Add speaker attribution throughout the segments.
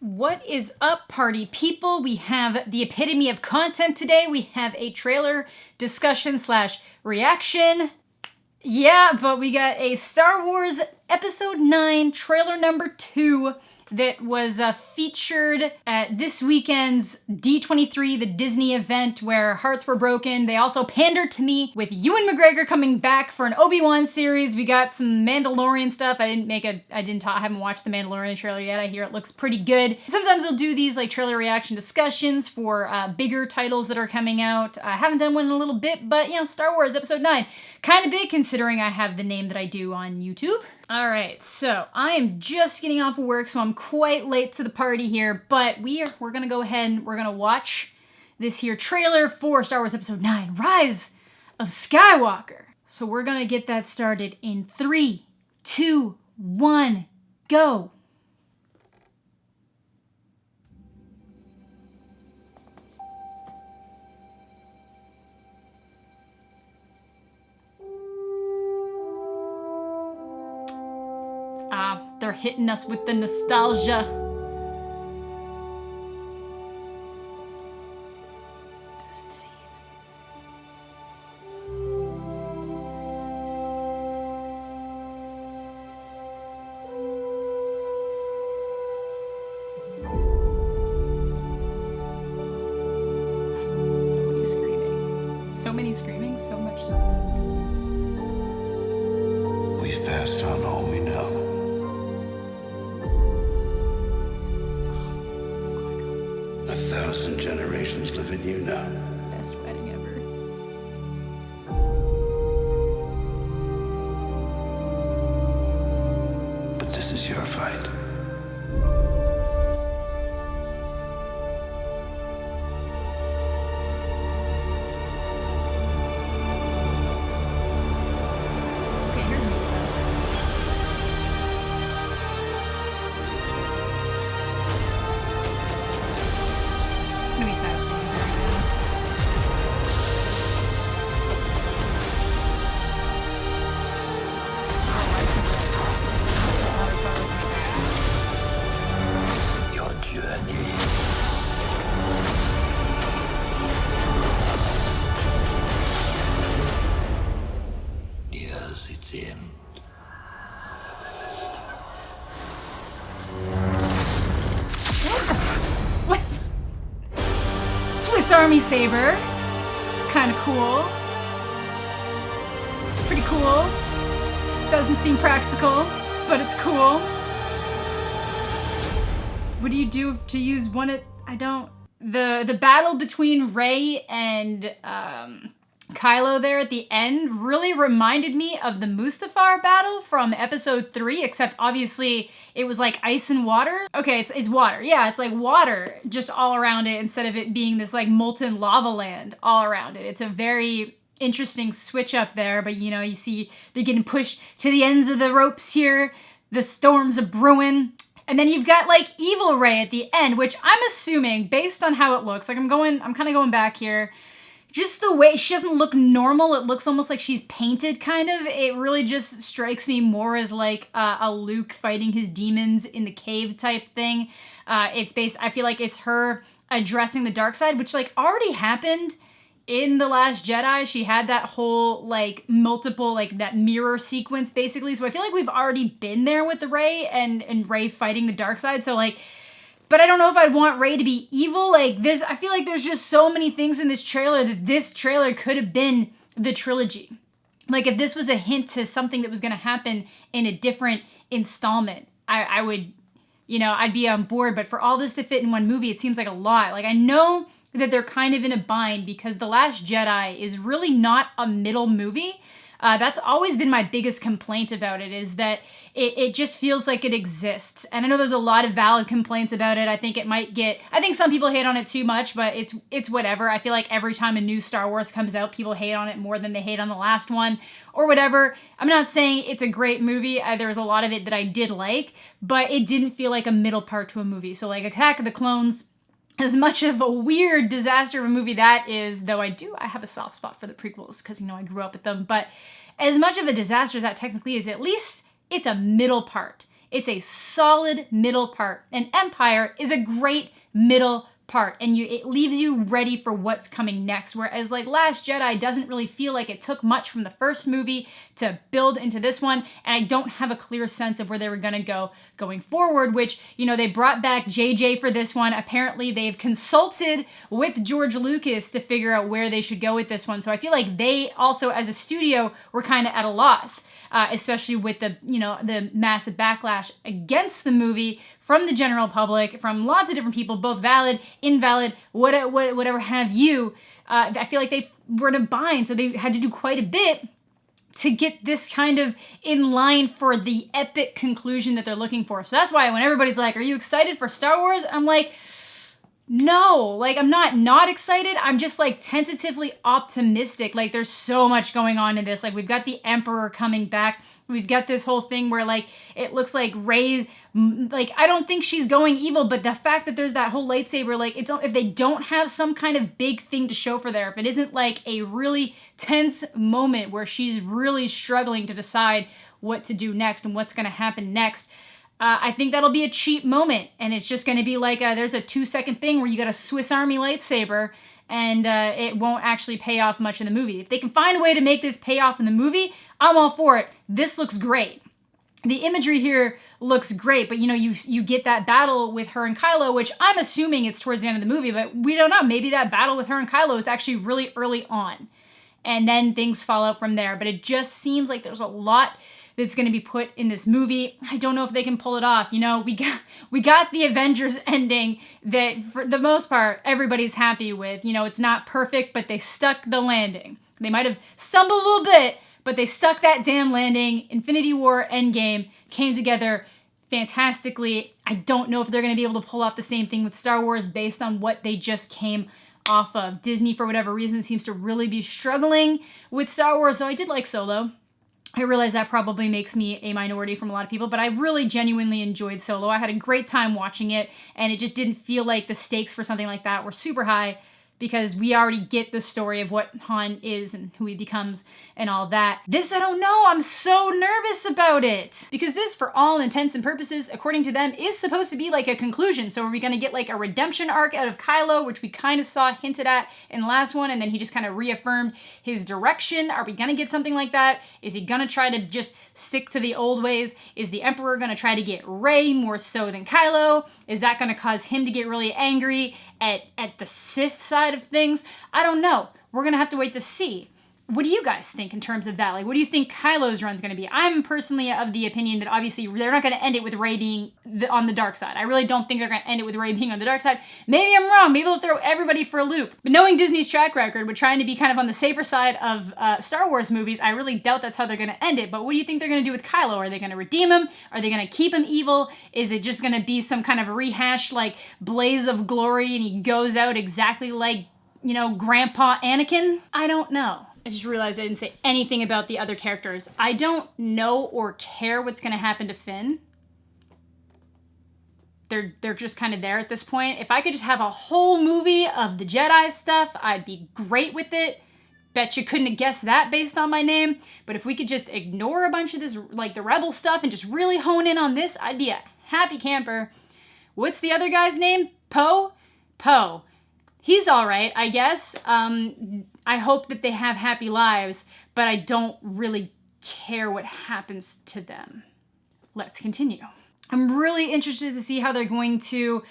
Speaker 1: What is up, party people? We have the epitome of content today. We have a trailer discussion / reaction. Yeah, but we got a Star Wars Episode 9 trailer number 2 that was featured at this weekend's D23, the Disney event where hearts were broken. They also pandered to me with Ewan McGregor coming back for an Obi-Wan series. We got some Mandalorian stuff. I haven't watched the Mandalorian trailer yet. I hear it looks pretty good. Sometimes I'll do these like trailer reaction discussions for bigger titles that are coming out. I haven't done one in a little bit, but you know, Star Wars Episode 9, kind of big considering I have the name that I do on YouTube. All right, so I am just getting off of work, so I'm quite late to the party here, but we're gonna go ahead and we're gonna watch this here trailer for Star Wars Episode 9, Rise of Skywalker. So we're gonna get that started in 3, 2, 1, go. They're hitting us with the nostalgia. Best scene. So many screaming, so much screaming.
Speaker 2: We've passed on all we know. 1,000 generations live in you now.
Speaker 1: Best wedding ever.
Speaker 2: But this is your fight.
Speaker 1: Okay, here's new stuff. Let me start saying
Speaker 2: Your journey. Yes, it's him.
Speaker 1: What? Swiss Army saber. Kind of cool. It's pretty cool. Doesn't seem practical, but it's cool. What do you do to use one at... I don't... The battle between Rey and Kylo there at the end really reminded me of the Mustafar battle from Episode 3, except obviously it was like ice and water. Okay, it's water. Yeah, it's like water just all around it instead of it being this like molten lava land all around it. It's a very interesting switch up there, but you know, you see they're getting pushed to the ends of the ropes here. The storms are brewing. And then you've got like evil Rey at the end, which I'm assuming based on how it looks, like I'm kind of going back here. Just the way she doesn't look normal, it looks almost like she's painted kind of. It really just strikes me more as like a Luke fighting his demons in the cave type thing. I feel like it's her addressing the dark side, which like already happened in The Last Jedi. She had that whole like multiple, like that mirror sequence basically. So I feel like we've already been there with the Rey and Rey fighting the dark side. So like, but I don't know if I'd want Rey to be evil. Like I feel like there's just so many things in this trailer that this trailer could have been the trilogy. Like if this was a hint to something that was going to happen in a different installment, I would, you know, I'd be on board. But for all this to fit in one movie, it seems like a lot. Like I know that they're kind of in a bind because The Last Jedi is really not a middle movie. That's always been my biggest complaint about it, is that it just feels like it exists. And I know there's a lot of valid complaints about it. I think some people hate on it too much, but it's whatever. I feel like every time a new Star Wars comes out, people hate on it more than they hate on the last one or whatever. I'm not saying it's a great movie. There was a lot of it that I did like, but it didn't feel like a middle part to a movie. So like Attack of the Clones, as much of a weird disaster of a movie that is, though I have a soft spot for the prequels because, you know, I grew up with them, but as much of a disaster as that technically is, at least it's a middle part. It's a solid middle part. And Empire is a great middle part, and it leaves you ready for what's coming next. Whereas like Last Jedi doesn't really feel like it took much from the first movie to build into this one, and I don't have a clear sense of where they were gonna go going forward, which, you know, they brought back JJ for this one. Apparently they've consulted with George Lucas to figure out where they should go with this one. So I feel like they also, as a studio, were kind of at a loss. Especially with the, you know, the massive backlash against the movie from the general public, from lots of different people, both valid, invalid, whatever have you. I feel like they were in a bind, so they had to do quite a bit to get this kind of in line for the epic conclusion that they're looking for. So that's why when everybody's like, are you excited for Star Wars? I'm like, no, like I'm not excited. I'm just like tentatively optimistic. Like there's so much going on in this. Like we've got the Emperor coming back. We've got this whole thing where like it looks like Rey, like I don't think she's going evil, but the fact that there's that whole lightsaber, like it's, if they don't have some kind of big thing to show for there, if it isn't like a really tense moment where she's really struggling to decide what to do next and what's going to happen next, I think that'll be a cheap moment, and it's just going to be like there's a 2-second thing where you got a Swiss Army lightsaber, and it won't actually pay off much in the movie. If they can find a way to make this pay off in the movie, I'm all for it. This looks great. The imagery here looks great, but you know, you get that battle with her and Kylo, which I'm assuming it's towards the end of the movie, but we don't know. Maybe that battle with her and Kylo is actually really early on, and then things fall out from there. But it just seems like there's a lot that's going to be put in this movie. I don't know if they can pull it off. You know, we got the Avengers ending that for the most part everybody's happy with. You know, it's not perfect, but they stuck the landing. They might have stumbled a little bit, but they stuck that damn landing. Infinity War Endgame came together fantastically. I don't know if they're going to be able to pull off the same thing with Star Wars based on what they just came off of. Disney, for whatever reason, seems to really be struggling with Star Wars, though I did like Solo. I realize that probably makes me a minority from a lot of people, but I really genuinely enjoyed Solo. I had a great time watching it, and it just didn't feel like the stakes for something like that were super high, because we already get the story of what Han is and who he becomes and all that. This, I don't know, I'm so nervous about it. Because this, for all intents and purposes, according to them, is supposed to be like a conclusion. So are we gonna get like a redemption arc out of Kylo, which we kind of saw hinted at in the last one, and then he just kind of reaffirmed his direction? Are we gonna get something like that? Is he gonna try to just stick to the old ways? Is the Emperor gonna try to get Rey more so than Kylo? Is that gonna cause him to get really angry at the Sith side of things? I don't know. We're gonna have to wait to see. What do you guys think in terms of that? Like, what do you think Kylo's run's going to be? I'm personally of the opinion that obviously they're not going to end it with Rey being on the dark side. I really don't think they're going to end it with Rey being on the dark side. Maybe I'm wrong. Maybe they'll throw everybody for a loop. But knowing Disney's track record with trying to be kind of on the safer side of Star Wars movies, I really doubt that's how they're going to end it. But what do you think they're going to do with Kylo? Are they going to redeem him? Are they going to keep him evil? Is it just going to be some kind of rehash like Blaze of Glory and he goes out exactly like, you know, Grandpa Anakin? I don't know. I just realized I didn't say anything about the other characters. I don't know or care what's going to happen to Finn. They're just kind of there at this point. If I could just have a whole movie of the Jedi stuff, I'd be great with it. Bet you couldn't have guessed that based on my name. But if we could just ignore a bunch of this, like the Rebel stuff, and just really hone in on this, I'd be a happy camper. What's the other guy's name? Poe? Poe. He's all right, I guess. I hope that they have happy lives, but I don't really care what happens to them. Let's continue. I'm really interested to see how they're going to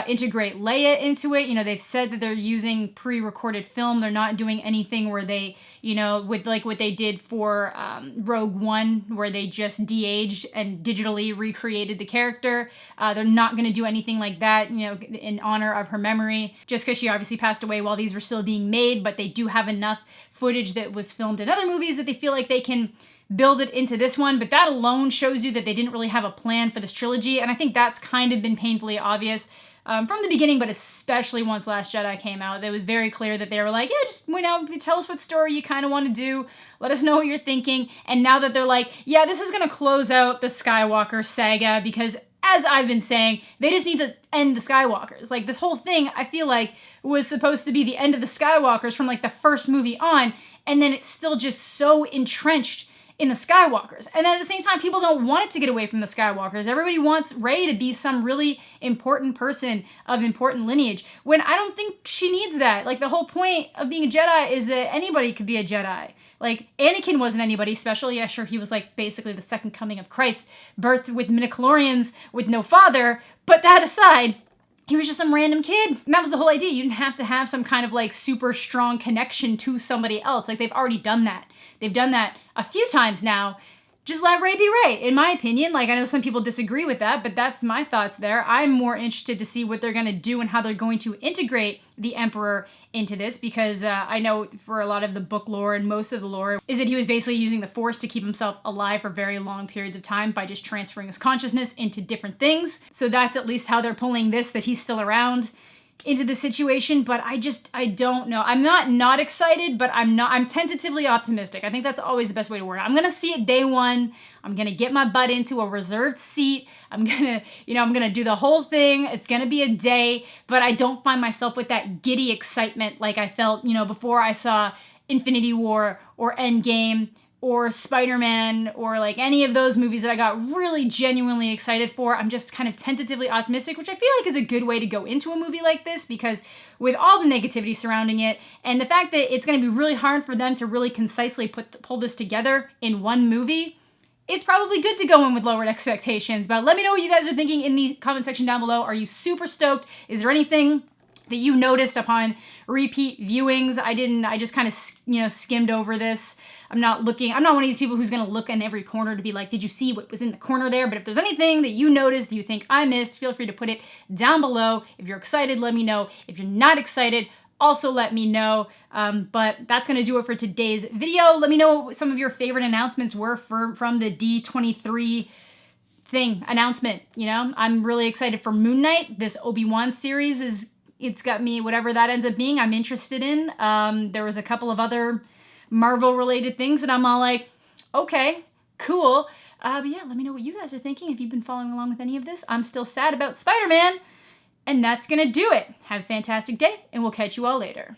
Speaker 1: integrate Leia into it. You know, they've said that they're using pre-recorded film. They're not doing anything where they, you know, with like what they did for Rogue One, where they just de-aged and digitally recreated the character. They're not going to do anything like that, you know, in honor of her memory, just because she obviously passed away while these were still being made, but they do have enough footage that was filmed in other movies that they feel like they can build it into this one. But that alone shows you that they didn't really have a plan for this trilogy, and I think that's kind of been painfully obvious from the beginning, but especially once Last Jedi came out. It was very clear that they were like, yeah, just, you know, tell us what story you kind of want to do. Let us know what you're thinking. And now that they're like, yeah, this is going to close out the Skywalker saga, because as I've been saying, they just need to end the Skywalkers. Like, this whole thing, I feel like, was supposed to be the end of the Skywalkers from like the first movie on, and then it's still just so entrenched in the Skywalkers. And then at the same time, people don't want it to get away from the Skywalkers. Everybody wants Rey to be some really important person of important lineage, when I don't think she needs that. Like, the whole point of being a Jedi is that anybody could be a Jedi. Like, Anakin wasn't anybody special. Yeah, sure, he was like basically the second coming of Christ, birthed with midichlorians with no father. But that aside, he was just some random kid. And that was the whole idea. You didn't have to have some kind of like super strong connection to somebody else. Like, they've already done that. They've done that a few times now. Just let Rey be Rey, in my opinion. Like, I know some people disagree with that, but that's my thoughts there. I'm more interested to see what they're going to do and how they're going to integrate the Emperor into this, because I know for a lot of the book lore and most of the lore is that he was basically using the Force to keep himself alive for very long periods of time by just transferring his consciousness into different things. So that's at least how they're pulling this, that he's still around, into the situation. But I don't know. I'm not excited, but I'm tentatively optimistic. I think that's always the best way to word it. I'm gonna see it day one. I'm gonna get my butt into a reserved seat. I'm gonna do the whole thing. It's gonna be a day, but I don't find myself with that giddy excitement like I felt, before I saw Infinity War or Endgame or Spider-Man or like any of those movies that I got really genuinely excited for. I'm just kind of tentatively optimistic, which I feel like is a good way to go into a movie like this, because with all the negativity surrounding it and the fact that it's going to be really hard for them to really concisely pull this together in one movie, it's probably good to go in with lowered expectations. But let me know what you guys are thinking in the comment section down below. Are you super stoked? Is there anything that you noticed upon repeat viewings? I just kind of, skimmed over this. I'm not one of these people who's going to look in every corner to be like, did you see what was in the corner there? But if there's anything that you noticed, that you think I missed, feel free to put it down below. If you're excited, let me know. If you're not excited, also let me know. But that's going to do it for today's video. Let me know what some of your favorite announcements were from the D23 announcement. I'm really excited for Moon Knight. This Obi-Wan series it's got me, whatever that ends up being, I'm interested in. There was a couple of other Marvel-related things that I'm all like, okay, cool. But yeah, let me know what you guys are thinking if you've been following along with any of this. I'm still sad about Spider-Man, and that's gonna do it. Have a fantastic day, and we'll catch you all later.